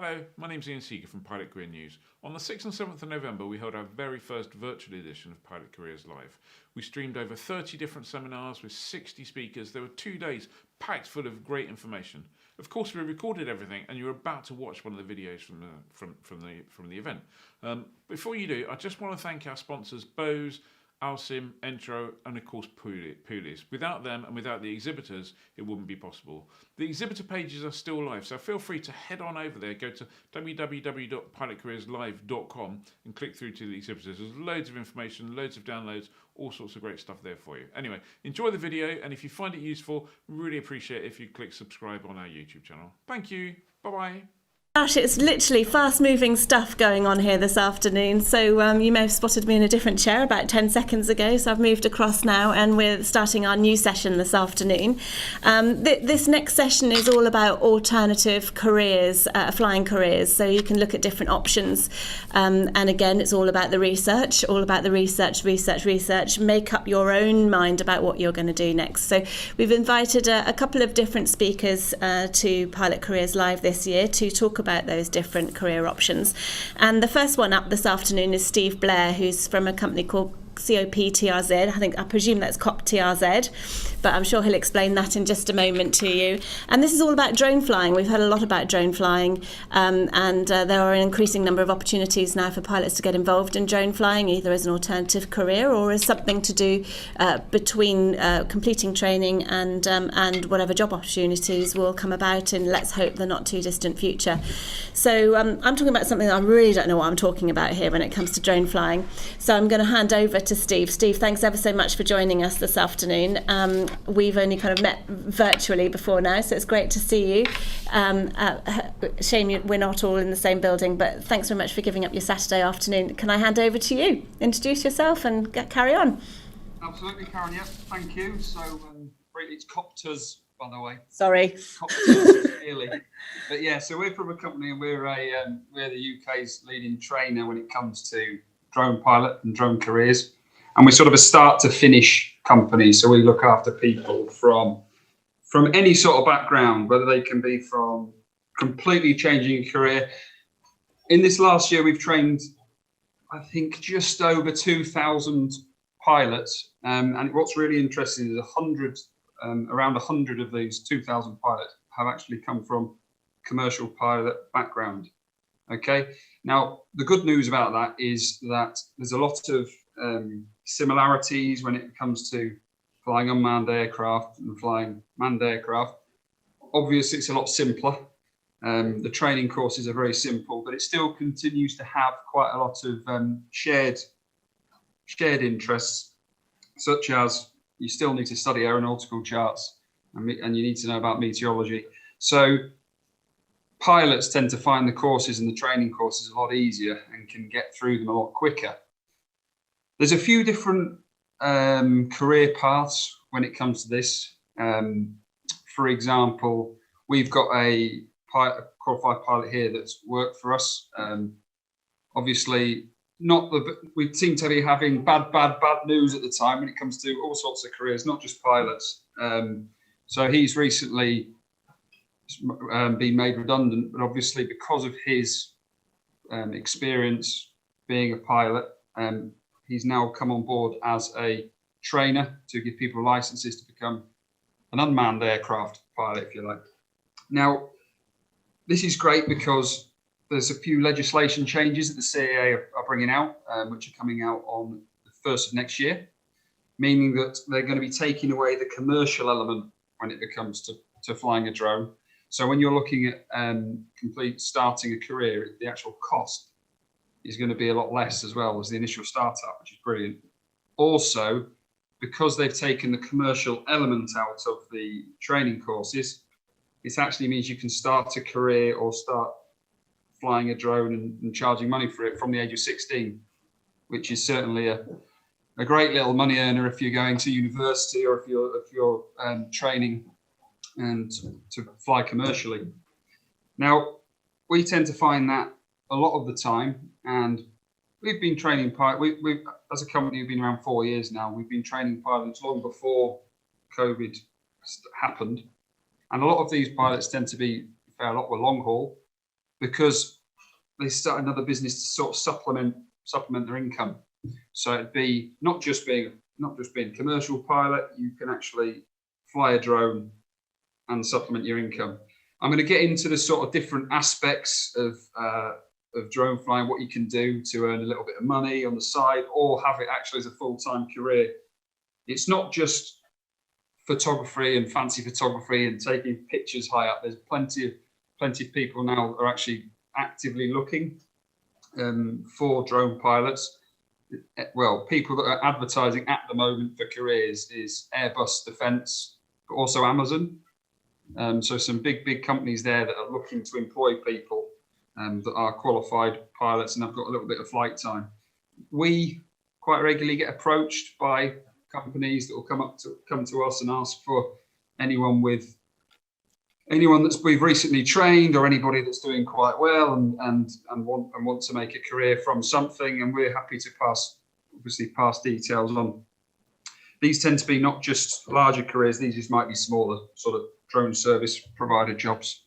Hello, my name's Ian Seeger from Pilot Career News. On the 6th and 7th of November, we held our very first virtual edition of Pilot Careers Live. We streamed over 30 different seminars with 60 speakers. There were 2 days packed full of great information. Of course, we recorded everything, and you're about to watch one of the videos from the event. Before you do, I just want to thank our sponsors, Bose, Alsim, Entro, and of course Pulis. Without them and without the exhibitors, it wouldn't be possible. The exhibitor pages are still live, so feel free to head on over there. Go to www.pilotcareerslive.com and click through to the exhibitors. There's loads of information, loads of downloads, all sorts of great stuff there for you. Anyway, enjoy the video, and if you find it useful, really appreciate it if you click subscribe on our YouTube channel. Thank you. Bye-bye. Gosh, it's literally fast-moving stuff going on here this afternoon. So you may have spotted me in a different chair about 10 seconds ago. So I've moved across now, and we're starting our new session this afternoon. This next session is all about alternative careers, flying careers. So you can look at different options. And again, it's all about the research, research. Make up your own mind about what you're going to do next. So we've invited a couple of different speakers to Pilot Careers Live this year to talk about those different career options. And the first one up this afternoon is Steve Blair, who's from a company called COPTRZ. I presume that's COPTRZ, but I'm sure he'll explain that in just a moment to you. And this is all about drone flying. We've heard a lot about drone flying, and there are an increasing number of opportunities now for pilots to get involved in drone flying, either as an alternative career or as something to do between completing training and whatever job opportunities will come about in, let's hope, the not too distant future. So I'm talking about something that I really don't know what I'm talking about here when it comes to drone flying. So I'm going to hand over to Steve. Steve, thanks ever so much for joining us this afternoon. We've only kind of met virtually before now, so it's great to see you. Shame we're not all in the same building, but thanks very much for giving up your Saturday afternoon. Can I hand over to you? Introduce yourself and carry on. Absolutely, Karen, yeah, thank you. So it's COPTRZ, by the way. Sorry. COPTRZ, really. But yeah, so we're from a company, and we're the UK's leading trainer when it comes to drone pilot and drone careers. And we're sort of a start to finish company. So we look after people from any sort of background, whether they can be from completely changing a career. In this last year, we've trained, I think, just over 2,000 pilots. And what's really interesting is around 100 of these 2,000 pilots have actually come from commercial pilot background. Okay. Now, the good news about that is that there's a lot of similarities when it comes to flying unmanned aircraft and flying manned aircraft. Obviously, it's a lot simpler. The training courses are very simple, but it still continues to have quite a lot of shared interests, such as you still need to study aeronautical charts and you need to know about meteorology. So pilots tend to find the courses and the training courses a lot easier and can get through them a lot quicker. There's a few different career paths when it comes to this. For example, we've got a qualified pilot here that's worked for us. Obviously, we seem to be having bad news at the time when it comes to all sorts of careers, not just pilots. So he's recently been made redundant, but obviously because of his experience being a pilot, he's now come on board as a trainer to give people licenses to become an unmanned aircraft pilot, if you like. Now, this is great because there's a few legislation changes that the CAA are bringing out, which are coming out on the 1st of next year, meaning that they're going to be taking away the commercial element when it comes to flying a drone. So when you're looking at starting a career, the actual cost is going to be a lot less as well as the initial startup, which is brilliant. Also, because they've taken the commercial element out of the training courses, it actually means you can start a career or start flying a drone and charging money for it from the age of 16, which is certainly a great little money earner if you're going to university or if you're training and to fly commercially. Now, we tend to find that a lot of the time, and we've been training pilots. We as a company, we've been around 4 years now. We've been training pilots long before COVID happened, and a lot of these pilots tend to be a lot with long haul. because they start another business to sort of supplement their income. So it'd be not just being commercial pilot, you can actually fly a drone and supplement your income. I'm going to get into the sort of different aspects of drone flying, what you can do to earn a little bit of money on the side, or have it actually as a full-time career. It's not just photography and fancy photography and taking pictures high up. There's plenty of people now are actually actively looking for drone pilots. Well, people that are advertising at the moment for careers is Airbus Defence, but also Amazon. So some big companies there that are looking to employ people that are qualified pilots and have got a little bit of flight time. We quite regularly get approached by companies that will come to us and ask for anyone that's we've recently trained, or anybody that's doing quite well and want to make a career from something, and we're happy to pass details on. These tend to be not just larger careers; these just might be smaller sort of drone service provider jobs.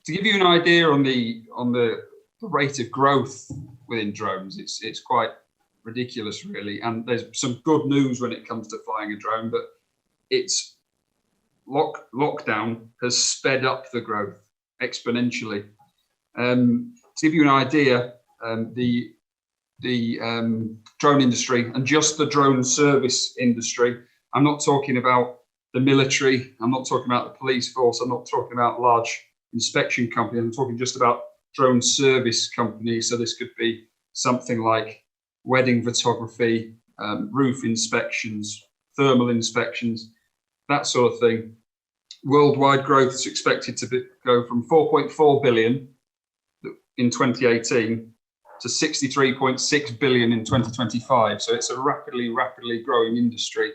To give you an idea on the rate of growth within drones, it's quite ridiculous, really. And there's some good news when it comes to flying a drone, but it's lockdown has sped up the growth exponentially. To give you an idea, the drone industry, and just the drone service industry, I'm not talking about the military, I'm not talking about the police force, I'm not talking about large inspection companies, I'm talking just about drone service companies. So this could be something like wedding photography, roof inspections, thermal inspections, that sort of thing. Worldwide growth is expected to go from 4.4 billion in 2018 to 63.6 billion in 2025. So it's a rapidly growing industry,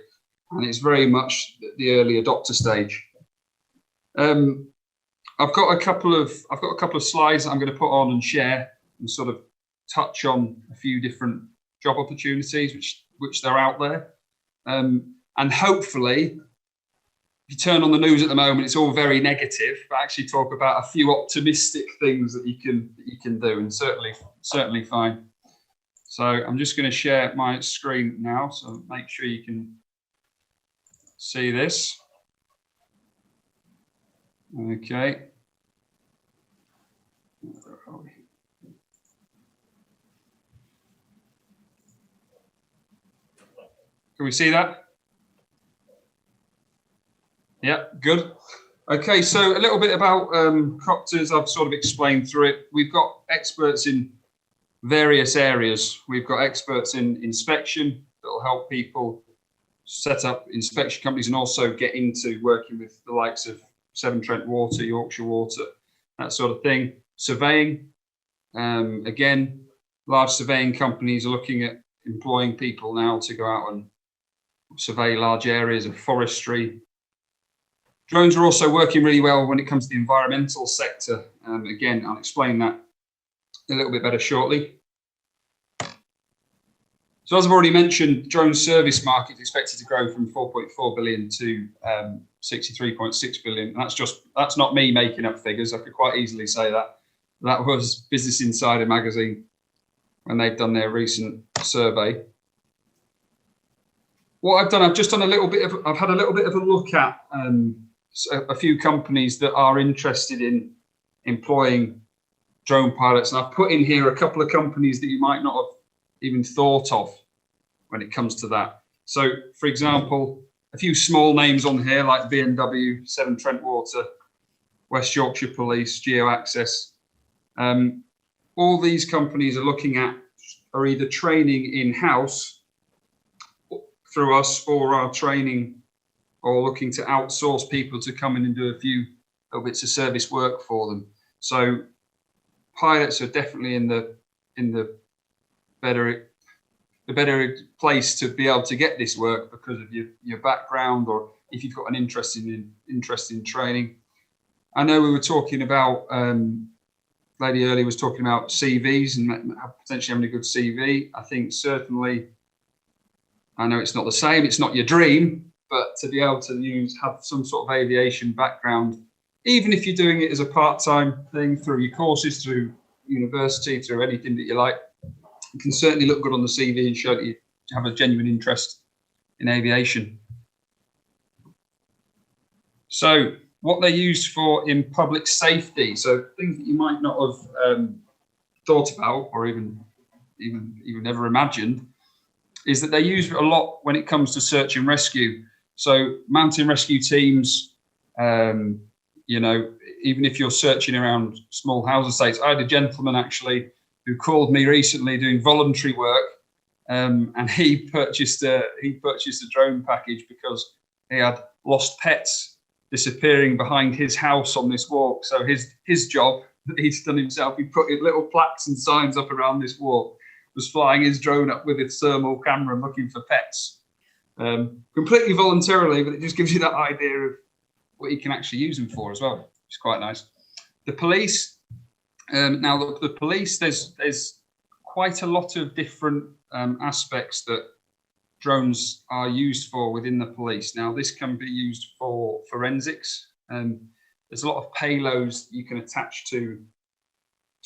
and it's very much the early adopter stage. I've got a couple of slides that I'm going to put on and share and sort of touch on a few different job opportunities which they're out there, and hopefully, if you turn on the news at the moment, it's all very negative, but actually talk about a few optimistic things that you can do, and certainly fine. So I'm just going to share my screen now, so make sure you can see this. Okay. Can we see that? Yeah, good. Okay, so a little bit about COPTRZ. I've sort of explained through it. We've got experts in various areas. We've got experts in inspection that will help people set up inspection companies and also get into working with the likes of Severn Trent Water, Yorkshire Water, that sort of thing. Surveying, again, large surveying companies are looking at employing people now to go out and survey large areas of forestry. Drones are also working really well when it comes to the environmental sector. Again, I'll explain that a little bit better shortly. So as I've already mentioned, drone service market is expected to grow from 4.4 billion to 63.6 billion. And that's not me making up figures. I could quite easily say that. That was Business Insider magazine when they've done their recent survey. What I've done, I've had a little bit of a look at a few companies that are interested in employing drone pilots, and I've put in here a couple of companies that you might not have even thought of when it comes to that. So, for example, a few small names on here like BMW, Severn Trent Water, West Yorkshire Police, Geo Access. All these companies are either training in-house through us, or are training or looking to outsource people to come in and do a few little bits of service work for them. So pilots are definitely in the better place to be able to get this work because of your background, or if you've got an interest in training. I know we were talking about, Lady Early was talking about CVs and potentially having a good CV. I think certainly, I know it's not the same, it's not your dream, but to be able to have some sort of aviation background even if you're doing it as a part-time thing through your courses, through university, through anything that you like, it can certainly look good on the CV and show that you have a genuine interest in aviation. So what they're used for in public safety, so things that you might not have thought about or even never imagined, is that they're used a lot when it comes to search and rescue. So mountain rescue teams, you know, even if you're searching around small house estates. I had a gentleman actually who called me recently doing voluntary work, and he purchased a drone package because he had lost pets disappearing behind his house on this walk. So his job that he's done himself, he put little plaques and signs up around this walk, was flying his drone up with its thermal camera and looking for pets, completely voluntarily, but it just gives you that idea of what you can actually use them for as well. It's quite nice. The police, now the police, there's quite a lot of different aspects that drones are used for within the police. Now this can be used for forensics. There's a lot of payloads you can attach to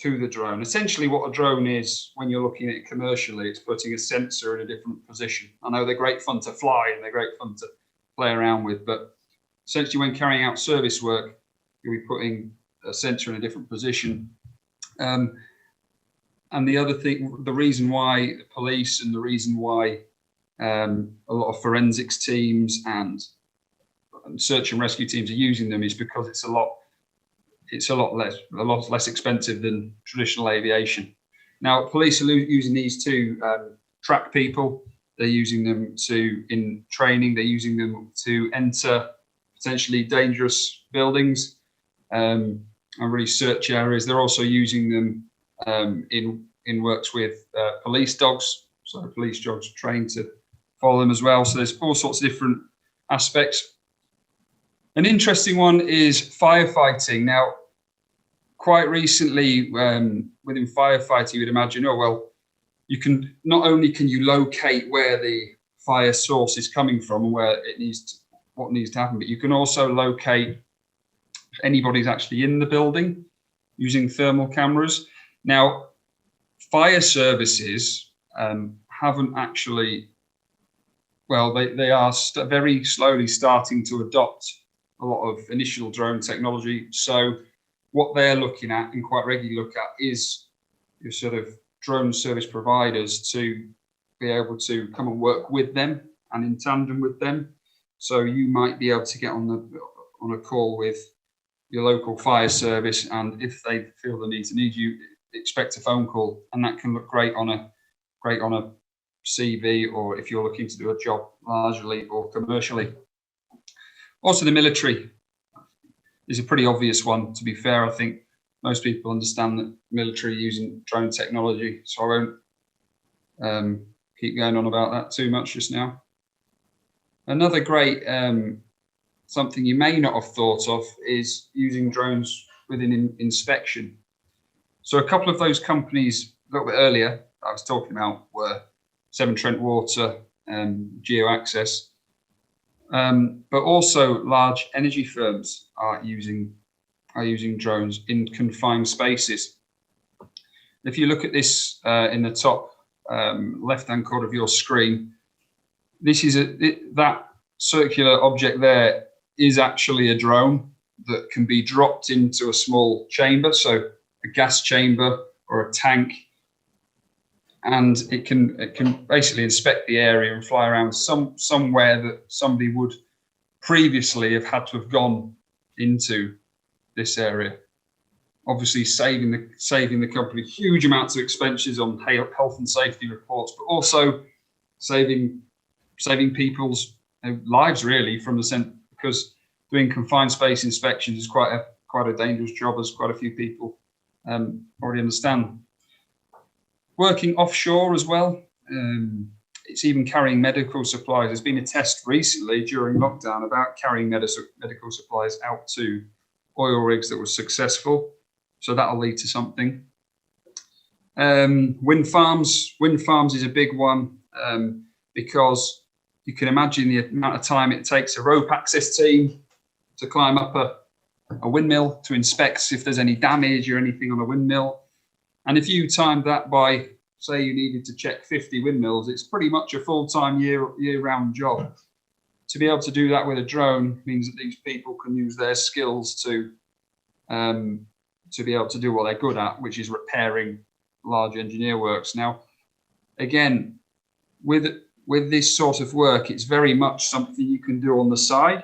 the drone. Essentially what a drone is, when you're looking at it commercially, it's putting a sensor in a different position. I know they're great fun to fly and they're great fun to play around with, but essentially when carrying out service work, you'll be putting a sensor in a different position. And the other thing, the reason why the police and the reason why a lot of forensics teams and search and rescue teams are using them is because it's a lot less expensive than traditional aviation. Now, police are using these to track people. They're using them in training. They're using them to enter potentially dangerous buildings and really search areas. They're also using them in works with police dogs. So police dogs are trained to follow them as well. So there's all sorts of different aspects. An interesting one is firefighting. Now, quite recently, within firefighting, you would imagine, oh, well, you can, not only can you locate where the fire source is coming from and where it what needs to happen, but you can also locate if anybody's actually in the building using thermal cameras. Now, fire services haven't actually, well, they are very slowly starting to adopt a lot of initial drone technology. So what they're looking at and quite regularly look at is your sort of drone service providers to be able to come and work with them and in tandem with them. So you might be able to get on a call with your local fire service, and if they feel the need you, expect a phone call, and that can look great on a CV, or if you're looking to do a job largely or commercially. Also, the military is a pretty obvious one. To be fair, I think most people understand that military using drone technology, so I won't keep going on about that too much just now. Another great something you may not have thought of is using drones within inspection. So a couple of those companies a little bit earlier I was talking about were Severn Trent Water and GeoAccess, but also large energy firms are using drones in confined spaces. If you look at this in the top left-hand corner of your screen, this is that circular object there is actually a drone that can be dropped into a small chamber, so a gas chamber or a tank, and it can basically inspect the area and fly around somewhere that somebody would previously have had to have gone into this area. Obviously saving the company huge amounts of expenses on health and safety reports, but also saving people's lives really, from the sense, because doing confined space inspections is quite a dangerous job, as quite a few people already understand. Working offshore as well, it's even carrying medical supplies. There's been a test recently during lockdown about carrying medical supplies out to oil rigs that was successful, so that'll lead to something. Wind farms is a big one, because you can imagine the amount of time it takes a rope access team to climb up a windmill to inspect if there's any damage or anything on a windmill. And if you timed that by, say you needed to check 50 windmills, it's pretty much a full-time year-round job. To be able to do that with a drone means that these people can use their skills to be able to do what they're good at, which is repairing large engineer works. Now, again, with this sort of work, it's very much something you can do on the side.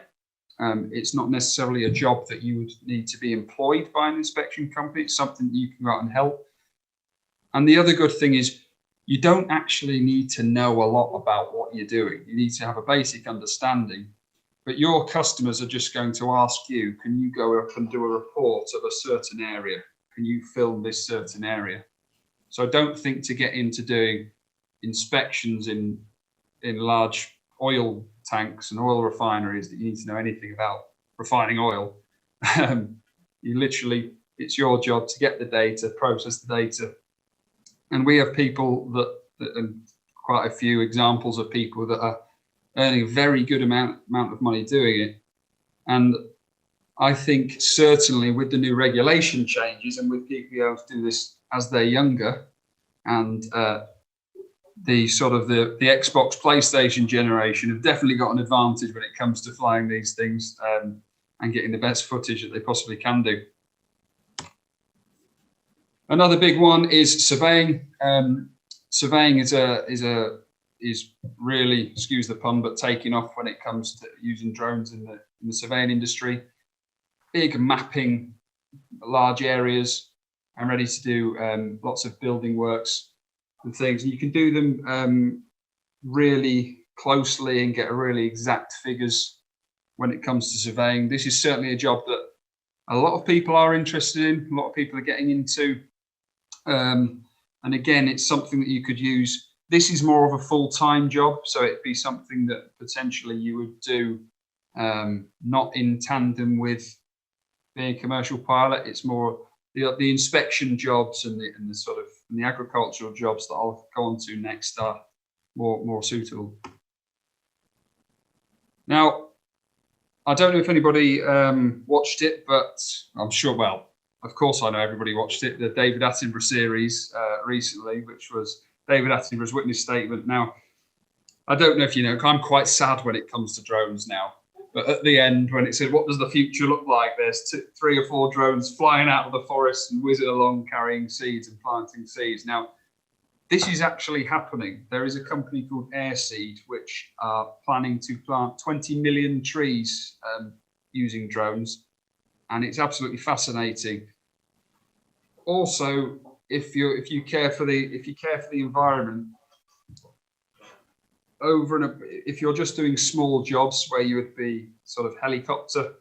It's not necessarily a job that you would need to be employed by an inspection company. It's something that you can go out and help. And the other good thing is you don't actually need to know a lot about what you're doing. You need to have a basic understanding, but your customers are just going to ask you, can you go up and do a report of a certain area? Can you film this certain area? So don't think to get into doing inspections in large oil tanks and oil refineries that you need to know anything about refining oil. You literally, it's your job to get the data, process the data. And we have people and quite a few examples of people that are earning a very good amount of money doing it. And I think certainly with the new regulation changes and with people being able to do this as they're younger, and the Xbox, PlayStation generation have definitely got an advantage when it comes to flying these things and getting the best footage that they possibly can do. Another big one is surveying. Surveying is really, excuse the pun, but taking off when it comes to using drones in the surveying industry. Big mapping large areas. I'm ready to do lots of building works and things. And you can do them really closely and get really exact figures when it comes to surveying. This is certainly a job that a lot of people are interested in, a lot of people are getting into. And again, it's something that you could use. This is more of a full-time job, so it'd be something that potentially you would do not in tandem with being a commercial pilot. It's more the inspection jobs and the agricultural jobs that I'll go on to next are more suitable. Now, I don't know if anybody watched it, but I'm sure, well, of course I know everybody watched it, the David Attenborough series recently, which was David Attenborough's witness statement. Now, I don't know if you know, I'm quite sad when it comes to drones now. But at the end, when it said, what does the future look like? There's 3 or 4 drones flying out of the forest and whizzing along carrying seeds and planting seeds. Now, this is actually happening. There is a company called Airseed, which are planning to plant 20 million trees using drones. And it's absolutely fascinating. Also, if you care for the environment, if you're just doing small jobs where you would be sort of helicopter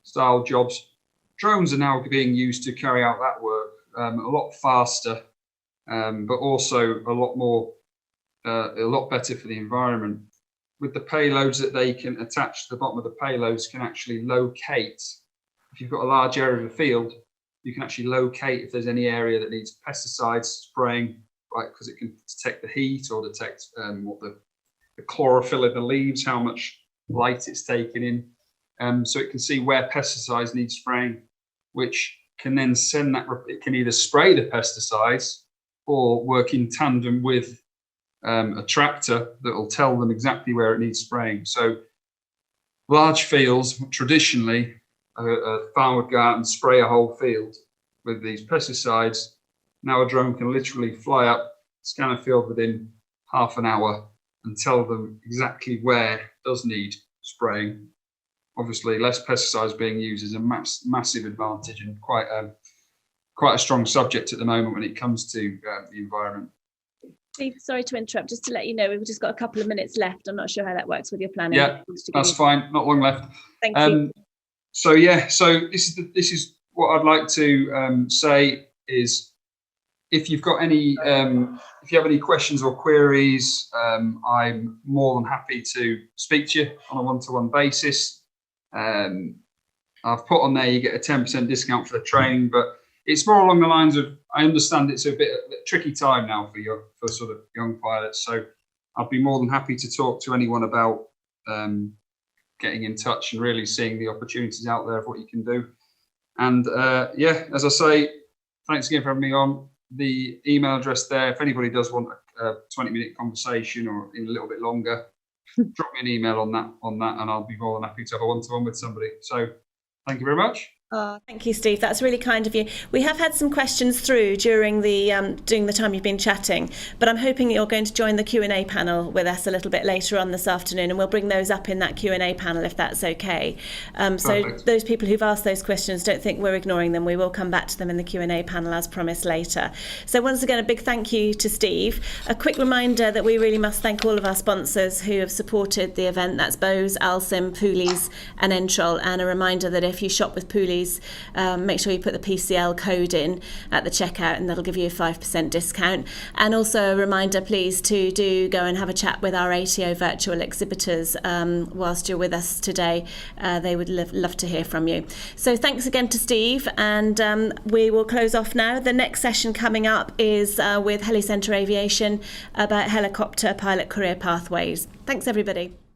style jobs, drones are now being used to carry out that work a lot faster, but also a lot better for the environment. With the payloads that they can attach to the bottom of the payloads, can actually locate. If you've got a large area of the field, you can actually locate if there's any area that needs pesticides spraying, right? Because it can detect the heat or detect what the chlorophyll in the leaves, how much light it's taking in. So it can see where pesticides need spraying, which can then send that, it can either spray the pesticides or work in tandem with a tractor that will tell them exactly where it needs spraying. So large fields, traditionally, a farmer would go out and spray a whole field with these pesticides. Now a drone can literally fly up, scan a field within half an hour and tell them exactly where it does need spraying. Obviously, less pesticides being used is a massive advantage and quite a strong subject at the moment when it comes to the environment. Steve, sorry to interrupt, just to let you know, we've just got a couple of minutes left. I'm not sure how that works with your planning. Yeah, that's fine, not long left. Thank you. So this is what I'd like to say is, if you've got any, if you have any questions or queries, I'm more than happy to speak to you on a one-to-one basis. I've put on there you get a 10% discount for the training, but it's more along the lines of, I understand it's a bit of a tricky time now for sort of young pilots, so I'd be more than happy to talk to anyone about getting in touch and really seeing the opportunities out there of what you can do. And as I say, thanks again for having me on. The email address there, if anybody does want a 20-minute conversation or in a little bit longer, drop me an email on that, and I'll be more than happy to have a one-to-one with somebody. So thank you very much. Oh, thank you, Steve. That's really kind of you. We have had some questions through during the time you've been chatting, but I'm hoping you're going to join the Q&A panel with us a little bit later on this afternoon, and we'll bring those up in that Q&A panel if that's okay. So those people who've asked those questions, don't think we're ignoring them. We will come back to them in the Q&A panel as promised later. So once again, a big thank you to Steve. A quick reminder that we really must thank all of our sponsors who have supported the event. That's Bose, Alsim, Pooley's and Entrol. And a reminder that if you shop with Pooley's, make sure you put the PCL code in at the checkout, and that'll give you a 5% discount. And also a reminder, please, to do go and have a chat with our ATO virtual exhibitors whilst you're with us today. They would love to hear from you. So thanks again to Steve, and we will close off now. The next session coming up is with Heli Centre Aviation about helicopter pilot career pathways. Thanks, everybody.